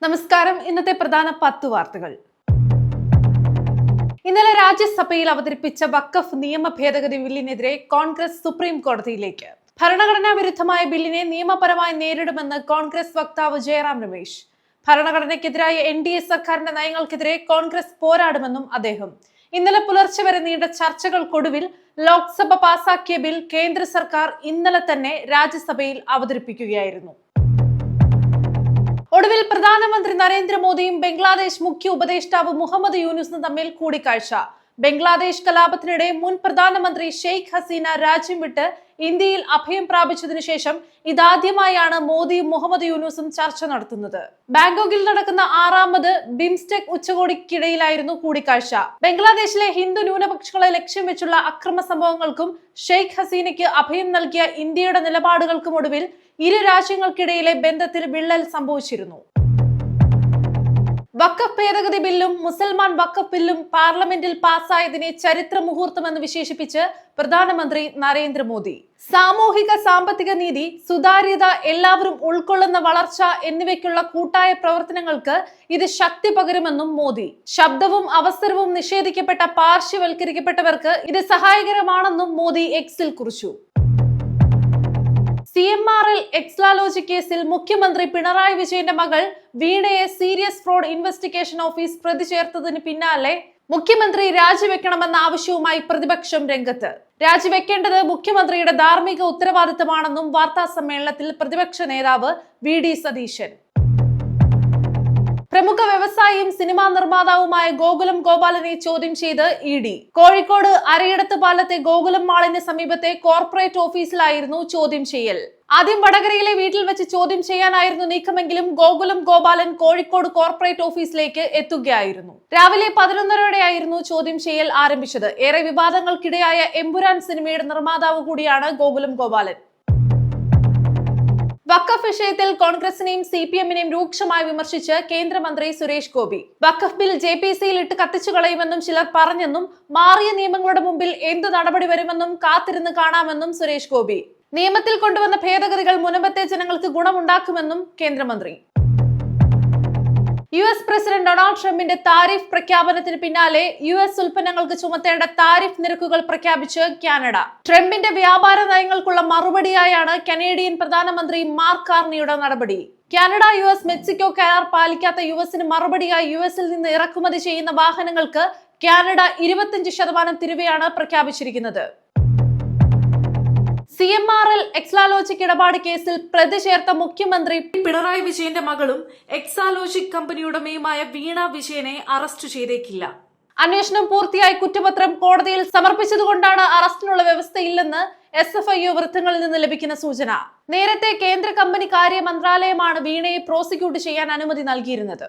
നമസ്കാരം. ഇന്നത്തെ പ്രധാന 10 വാർത്തകൾ. ഇന്നലെ രാജ്യസഭയിൽ അവതരിപ്പിച്ച വഖഫ് നിയമ ഭേദഗതി ബില്ലിനെതിരെ കോൺഗ്രസ് സുപ്രീം കോടതിയിലേക്ക്. ഭരണഘടനാ വിരുദ്ധമായ ബില്ലിനെ നിയമപരമായി നേരിടുമെന്ന് കോൺഗ്രസ് വക്താവ് ജയറാം രമേശ്. ഭരണഘടനയ്ക്കെതിരായ NDA സർക്കാരിന്റെ നയങ്ങൾക്കെതിരെ കോൺഗ്രസ് പോരാടുമെന്നും അദ്ദേഹം. ഇന്നലെ പുലർച്ചെ വരെ നീണ്ട ചർച്ചകൾക്കൊടുവിൽ ലോക്സഭ പാസാക്കിയ ബിൽ കേന്ദ്ര സർക്കാർ ഇന്നലെ തന്നെ രാജ്യസഭയിൽ അവതരിപ്പിക്കുകയായിരുന്നു. ഒടുവിൽ പ്രധാനമന്ത്രി നരേന്ദ്രമോദിയും ബംഗ്ലാദേശ് മുഖ്യ ഉപദേഷ്ടാവ് മുഹമ്മദ് യൂനുസും തമ്മിൽ കൂടിക്കാഴ്ച. ബംഗ്ലാദേശ് കലാപത്തിനിടെ മുൻ പ്രധാനമന്ത്രി ഷെയ്ഖ് ഹസീന രാജ്യം വിട്ട് ഇന്ത്യയിൽ അഭയം പ്രാപിച്ചതിനു ശേഷം ഇതാദ്യമായാണ് മോദിയും മുഹമ്മദ് യൂനുസും ചർച്ച നടത്തുന്നത്. ബാങ്കോക്കിൽ നടക്കുന്ന 6ാമത് ബിംസ്റ്റെക് ഉച്ചകോടിക്കിടയിലായിരുന്നു കൂടിക്കാഴ്ച. ബംഗ്ലാദേശിലെ ഹിന്ദു ന്യൂനപക്ഷങ്ങളെ ലക്ഷ്യം വെച്ചുള്ള അക്രമ സംഭവങ്ങൾക്കും ഷെയ്ഖ് ഹസീനയ്ക്ക് അഭയം നൽകിയ ഇന്ത്യയുടെ നിലപാടുകൾക്കും ഒടുവിൽ ഇരു രാജ്യങ്ങൾക്കിടയിലെ ബന്ധത്തിൽ വിള്ളൽ സംഭവിച്ചിരുന്നു. വഖഫ് ഭേദഗതി ബില്ലും മുസൽമാൻ വഖഫ് ബില്ലും പാർലമെന്റിൽ പാസ്സായതിനെ ചരിത്ര മുഹൂർത്തമെന്ന് വിശേഷിപ്പിച്ച് പ്രധാനമന്ത്രി നരേന്ദ്രമോദി. സാമൂഹിക സാമ്പത്തിക നീതി, സുതാര്യത, എല്ലാവരും ഉൾക്കൊള്ളുന്ന വളർച്ച എന്നിവയ്ക്കുള്ള കൂട്ടായ പ്രവർത്തനങ്ങൾക്ക് ഇത് ശക്തി പകരുമെന്നും മോദി. ശബ്ദവും അവസരവും നിഷേധിക്കപ്പെട്ട പാർശ്വവൽക്കരിക്കപ്പെട്ടവർക്ക് ഇത് സഹായകരമാണെന്നും മോദി എക്സിൽ കുറിച്ചു. CMRL എക്സ്ലാലോജി കേസിൽ മുഖ്യമന്ത്രി പിണറായി വിജയന്റെ മകൾ വീണയെ സീരിയസ് ഫ്രോഡ് ഇൻവെസ്റ്റിഗേഷൻ ഓഫീസ് പ്രതി ചേർത്തതിന് പിന്നാലെ മുഖ്യമന്ത്രി രാജിവെക്കണമെന്ന ആവശ്യവുമായി പ്രതിപക്ഷം രംഗത്ത്. രാജിവെക്കേണ്ടത് മുഖ്യമന്ത്രിയുടെ ധാർമ്മിക ഉത്തരവാദിത്തമാണെന്നും വാർത്താ സമ്മേളനത്തിൽ പ്രതിപക്ഷ നേതാവ് VD സതീശൻ. പ്രമുഖ വ്യവസായിയും സിനിമാ നിർമ്മാതാവുമായ ഗോകുലം ഗോപാലനെ ചോദ്യം ചെയ്ത് ED. കോഴിക്കോട് അരയിടത്ത് പാലത്തെ ഗോകുലം മാളിന് സമീപത്തെ കോർപ്പറേറ്റ് ഓഫീസിലായിരുന്നു ചോദ്യം ചെയ്യൽ. ആദ്യം വടകരയിലെ വീട്ടിൽ വെച്ച് ചോദ്യം ചെയ്യാനായിരുന്നു നീക്കമെങ്കിലും ഗോകുലം ഗോപാലൻ കോഴിക്കോട് കോർപ്പറേറ്റ് ഓഫീസിലേക്ക് എത്തുകയായിരുന്നു. രാവിലെ 11:30യോടെയായിരുന്നു ചോദ്യം ചെയ്യൽ ആരംഭിച്ചത്. ഏറെ വിവാദങ്ങൾക്കിടയായ എമ്പുരാൻ സിനിമയുടെ നിർമ്മാതാവ് കൂടിയാണ് ഗോകുലം ഗോപാലൻ. വഖഫ് വിഷയത്തിൽ കോൺഗ്രസിനെയും CPM-നെയും രൂക്ഷമായി വിമർശിച്ച് കേന്ദ്രമന്ത്രി സുരേഷ് ഗോപി. വഖഫ് ബിൽ JPC-യിൽ ഇട്ട് കത്തിച്ചു കളയുമെന്നും ചിലർ പറഞ്ഞെന്നും മാറിയ നിയമങ്ങളുടെ മുമ്പിൽ എന്ത് നടപടി വരുമെന്നും കാത്തിരുന്ന് കാണാമെന്നും സുരേഷ് ഗോപി. നിയമത്തിൽ കൊണ്ടുവന്ന ഭേദഗതികൾ മുൻപത്തെ ജനങ്ങൾക്ക് ഗുണമുണ്ടാക്കുമെന്നും കേന്ദ്രമന്ത്രി. US പ്രസിഡന്റ് ഡൊണാൾഡ് ട്രംപിന്റെ താരിഫ് പ്രഖ്യാപനത്തിന് പിന്നാലെ US ഉൽപ്പന്നങ്ങൾക്ക് ചുമത്തേണ്ട താരിഫ് നിരക്കുകൾ പ്രഖ്യാപിച്ച് കാനഡ. ട്രംപിന്റെ വ്യാപാര നയങ്ങൾക്കുള്ള മറുപടിയായാണ് കനേഡിയൻ പ്രധാനമന്ത്രി മാർക്ക് കാർണിയുടെ നടപടി. കാനഡ US മെക്സിക്കോ കരാർ പാലിക്കാത്ത US-ന് മറുപടിയായി US-ൽ നിന്ന് ഇറക്കുമതി ചെയ്യുന്ന വാഹനങ്ങൾക്ക് കാനഡ 25% തീരുവയാണ് പ്രഖ്യാപിച്ചിരിക്കുന്നത്. CMRL എക്സാലോജിക് ഇടപാട് കേസിൽ പ്രതി ചേർത്ത മുഖ്യമന്ത്രി പിണറായി വിജയന്റെ മകളും എക്സാലോജിക് കമ്പനി ഉടമയുമായ വീണ വിജയനെ അറസ്റ്റ് ചെയ്തേക്കില്ല. അന്വേഷണം പൂർത്തിയായി കുറ്റപത്രം കോടതിയിൽ സമർപ്പിച്ചതുകൊണ്ടാണ് അറസ്റ്റിനുള്ള വ്യവസ്ഥയില്ലെന്ന് SFIO വൃത്തങ്ങളിൽ നിന്ന് ലഭിക്കുന്ന സൂചന. നേരത്തെ കേന്ദ്ര കമ്പനി കാര്യ മന്ത്രാലയമാണ് വീണയെ പ്രോസിക്യൂട്ട് ചെയ്യാൻ അനുമതി നൽകിയിരുന്നത്.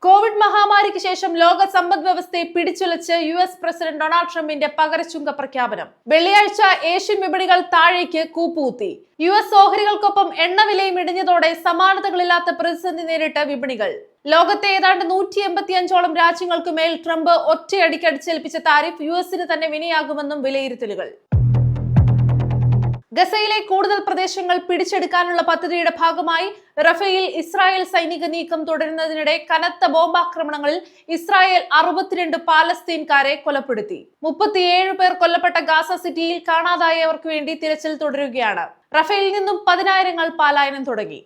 കോവിഡ് മഹാമാരിക്ക് ശേഷം ലോക സമ്പദ് വ്യവസ്ഥയെ പിടിച്ചുലച്ച് US പ്രസിഡന്റ് ഡൊണാൾഡ് ട്രംപിന്റെ പകരച്ചുങ്ക പ്രഖ്യാപനം. വെള്ളിയാഴ്ച ഏഷ്യൻ വിപണികൾ താഴേക്ക് കൂപ്പുകുത്തി. US ഓഹരികൾക്കൊപ്പം എണ്ണവിലയും ഇടിഞ്ഞതോടെ സമാനതകളില്ലാത്ത പ്രതിസന്ധി നേരിട്ട വിപണികൾ. ലോകത്തെ ഏതാണ്ട് 185ഓളം രാജ്യങ്ങൾക്ക് മേൽ ട്രംപ് ഒറ്റയടിക്ക് അടിച്ചേൽപ്പിച്ച താരിഫ് US-ന് തന്നെ വിനയാകുമെന്നും വിലയിരുത്തലുകൾ. ഗസയിലെ കൂടുതൽ പ്രദേശങ്ങൾ പിടിച്ചെടുക്കാനുള്ള പദ്ധതിയുടെ ഭാഗമായി റഫേൽ ഇസ്രായേൽ സൈനിക നീക്കം തുടരുന്നതിനിടെ കനത്ത ബോംബാക്രമണങ്ങളിൽ ഇസ്രായേൽ 62 പാലസ്തീൻകാരെ കൊലപ്പെടുത്തി. 37 പേർ കൊല്ലപ്പെട്ട ഗാസ സിറ്റിയിൽ കാണാതായവർക്ക് വേണ്ടി തിരച്ചിൽ തുടരുകയാണ്. റഫേലിൽ നിന്നും 10,000 പലായനം തുടങ്ങി.